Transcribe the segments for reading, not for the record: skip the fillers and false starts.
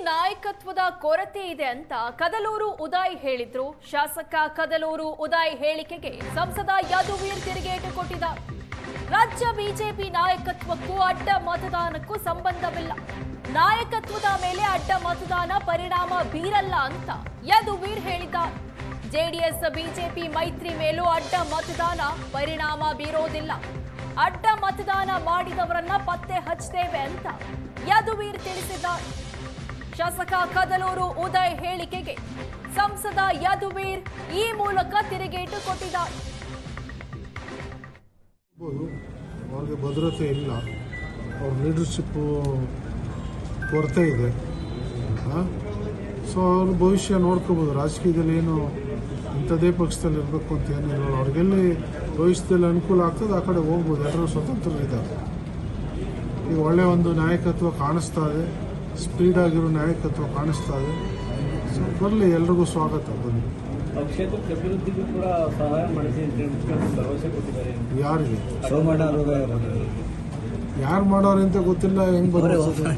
ನಾಯಕತ್ವದ ಕೊರತೆ ಇದೆ ಅಂತ ಕದಲೂರು ಉದಯ್ ಹೇಳಿದ್ರು. ಶಾಸಕ ಕದಲೂರು ಉದಯ್ ಹೇಳಿಕೆಗೆ ಸಂಸದ ಯದುವೀರ್ ತಿರುಗೇಟು ಕೊಟ್ಟಿದ್ದಾರೆ. ರಾಜ್ಯ ಬಿಜೆಪಿ ನಾಯಕತ್ವಕ್ಕೂ ಅಡ್ಡ ಮತದಾನಕ್ಕೂ ಸಂಬಂಧವಿಲ್ಲ. ನಾಯಕತ್ವದ ಮೇಲೆ ಅಡ್ಡ ಮತದಾನ ಪರಿಣಾಮ ಬೀರಲ್ಲ ಅಂತ ಯದುವೀರ್ ಹೇಳಿದ್ದಾರೆ. ಜೆಡಿಎಸ್ ಬಿಜೆಪಿ ಮೈತ್ರಿ ಮೇಲೂ ಅಡ್ಡ ಮತದಾನ ಪರಿಣಾಮ ಬೀರೋದಿಲ್ಲ. ಅಡ್ಡ ಮತದಾನ ಮಾಡಿದವರನ್ನ ಪತ್ತೆ ಹಚ್ಚುತ್ತೇವೆ ಅಂತ ಯದುವೀರ್ ತಿಳಿಸಿದ್ದಾರೆ. ಶಾಸಕ ಕದಲೂರು ಉದಯ್ ಹೇಳಿಕೆಗೆ ಸಂಸದ ಯದುವೀರ್ ಈ ಮೂಲಕ ತಿರುಗೇಟು ಕೊಟ್ಟಿದ್ದಾರೆ. ಅವ್ರಿಗೆ ಭದ್ರತೆ ಇಲ್ಲ, ಅವ್ರ ಲೀಡರ್ಶಿಪ್ ಕೊರತೆ ಇದೆ. ಸೊ ಅವ್ರ ಭವಿಷ್ಯ ನೋಡ್ಕೋಬೋದು. ರಾಜಕೀಯದಲ್ಲಿ ಏನು ಇಂಥದೇ ಪಕ್ಷದಲ್ಲಿ ಇರಬೇಕು ಅಂತ ಏನಿಲ್ಲ. ಅವ್ರಿಗೆಲ್ಲಿ ಭವಿಷ್ಯದಲ್ಲಿ ಅನುಕೂಲ ಆಗ್ತದೆ ಆ ಕಡೆ ಹೋಗ್ಬೋದು. ಎಲ್ಲರೂ ಸ್ವತಂತ್ರರಿದ್ದಾರೆ. ಈಗ ಒಳ್ಳೆಯ ಒಂದು ನಾಯಕತ್ವ ಕಾಣಿಸ್ತಾ ಇದೆ, ಸ್ಪೀಡ್ ಆಗಿರೋ ನಾಯಕತ್ವ ಕಾಣಿಸ್ತಾ ಇದೆ. ಸೊ ಬರಲಿ, ಎಲ್ರಿಗೂ ಸ್ವಾಗತ. ಬನ್ನಿ. ಕ್ಷೇತ್ರಕ್ಕೆ ಅಭಿವೃದ್ಧಿಗೂ ಕೂಡ ಸಹಾಯ ಮಾಡಿಸಿ ಭರವಸೆ ಕೊಟ್ಟಿದ್ದಾರೆ. ಯಾರಿಗೆ ಯಾರು ಮಾಡೋರು ಅಂತ ಗೊತ್ತಿಲ್ಲ. ಹೆಂಗ್ ಭರವಸೆ?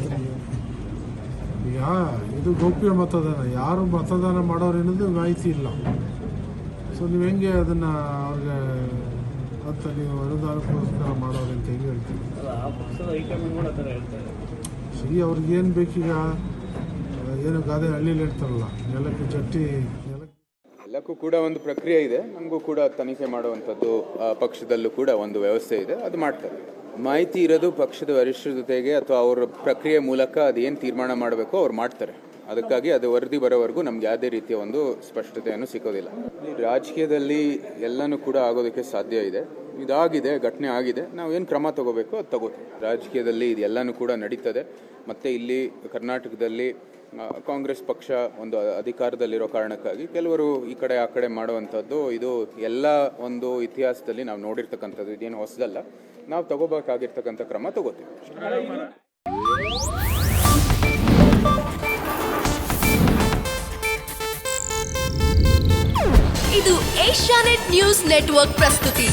ಇದು ಗೌಪ್ಯ ಮತದಾನ. ಯಾರು ಮತದಾನ ಮಾಡೋರು ಅನ್ನೋದು ಮಾಹಿತಿ ಇಲ್ಲ. ಸೊ ನೀವು ಹೆಂಗೆ ಅದನ್ನ ಅವ್ರಿಗೆ ಅಂತ ನೀವು ಅನುದಾನಕ್ಕೋಸ್ಕರ ಮಾಡೋರು ಅಂತ ಹೆಂಗೆ ಹೇಳ್ತೀವಿ? ಸರಿ, ಅವ್ರಿಗೇನು ಬೇಕೀಗ? ಏನು ಗಾದೆ ಹಳ್ಳಿಲಿ ಹೇಳ್ತಾರಲ್ಲ, ನೆಲಕ್ಕೆ ಜಟ್ಟಿ. ಎಲ್ಲಕ್ಕೂ ಕೂಡ ಒಂದು ಪ್ರಕ್ರಿಯೆ ಇದೆ. ನಮಗೂ ಕೂಡ ತನಿಖೆ ಮಾಡುವಂಥದ್ದು ಪಕ್ಷದಲ್ಲೂ ಕೂಡ ಒಂದು ವ್ಯವಸ್ಥೆ ಇದೆ, ಅದು ಮಾಡ್ತಾರೆ. ಮಾಹಿತಿ ಇರೋದು ಪಕ್ಷದ ವರಿಷ್ಠರ ಜೊತೆಗೆ ಅಥವಾ ಅವರ ಪ್ರಕ್ರಿಯೆ ಮೂಲಕ ಅದೇನು ತೀರ್ಮಾನ ಮಾಡಬೇಕೋ ಅವ್ರು ಮಾಡ್ತಾರೆ. ಅದಕ್ಕಾಗಿ ಅದು ವರದಿ ಬರೋವರೆಗೂ ನಮ್ಗೆ ಯಾವುದೇ ರೀತಿಯ ಒಂದು ಸ್ಪಷ್ಟತೆಯನ್ನು ಸಿಗೋದಿಲ್ಲ. ರಾಜಕೀಯದಲ್ಲಿ ಎಲ್ಲನೂ ಕೂಡ ಆಗೋದಕ್ಕೆ ಸಾಧ್ಯ ಇದೆ. ಇದಾಗಿದೆ, ಘಟನೆ ಆಗಿದೆ, ನಾವೇನು ಕ್ರಮ ತಗೋಬೇಕು ಅದು ತಗೋತೀವಿ. ರಾಜಕೀಯದಲ್ಲಿ ಇದೆಲ್ಲನೂ ಕೂಡ ನಡೀತದೆ. ಮತ್ತು ಇಲ್ಲಿ ಕರ್ನಾಟಕದಲ್ಲಿ ಕಾಂಗ್ರೆಸ್ ಪಕ್ಷ ಒಂದು ಅಧಿಕಾರದಲ್ಲಿರೋ ಕಾರಣಕ್ಕಾಗಿ ಕೆಲವರು ಈ ಕಡೆ ಆ ಕಡೆ ಮಾಡುವಂಥದ್ದು ಇದು ಎಲ್ಲ ಒಂದು ಇತಿಹಾಸದಲ್ಲಿ ನಾವು ನೋಡಿರ್ತಕ್ಕಂಥದ್ದು. ಇದೇನು ಹೊಸದಲ್ಲ. ನಾವು ತಗೋಬೇಕಾಗಿರ್ತಕ್ಕಂಥ ಕ್ರಮ ತಗೋತೀವಿ. ಇದು ಏಷ್ಯಾನೆಟ್ ನ್ಯೂಸ್ ನೆಟ್ವರ್ಕ್ ಪ್ರಸ್ತುತಿ.